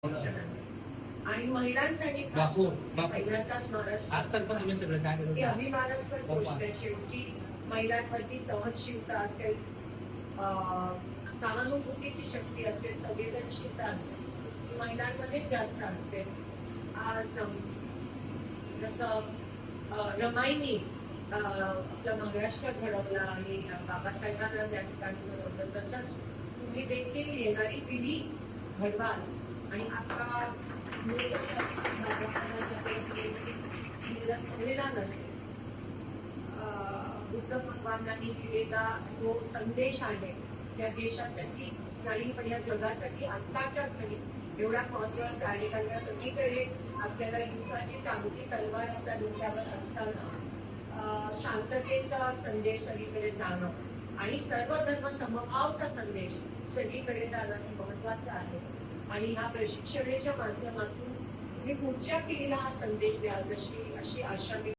आणि महिलांसाठी पहिल्यांदाच महाराष्ट्र अभिमानास्पद गोष्ट आहे. शेवटी महिलांवरती सहनशीलता असेल, सहानुभूतीची शक्ती असेल, संवेदनशीलता असेल, महिलांमध्ये जास्त असते. आज जसं रमाईनी आपला महाराष्ट्र घडवला आणि बाबासाहेबांना त्या ठिकाणी घडवलं, तसंच तुम्ही देखील येणारी पिढी घडवाल. आणि आता संविधान असेल, बुद्ध भगवानांनी दिलेला जो संदेश आहे त्या देशासाठी नाही पण या जगासाठी आत्ताच्या घडी एवढा महत्वाचा आहे. कारण सगळीकडे आपल्याला युद्धाची टांगती तलवार आपल्या डोक्यावर असताना शांततेचा संदेश सगळीकडे जाणं आणि सर्व धर्म समभावचा संदेश सगळीकडे जाणं हे महत्वाचं आहे. आणि ह्या प्रशिक्षणाच्या माध्यमातून तुम्ही पुढच्या पिढीला हा संदेश द्याल अशी आशा मी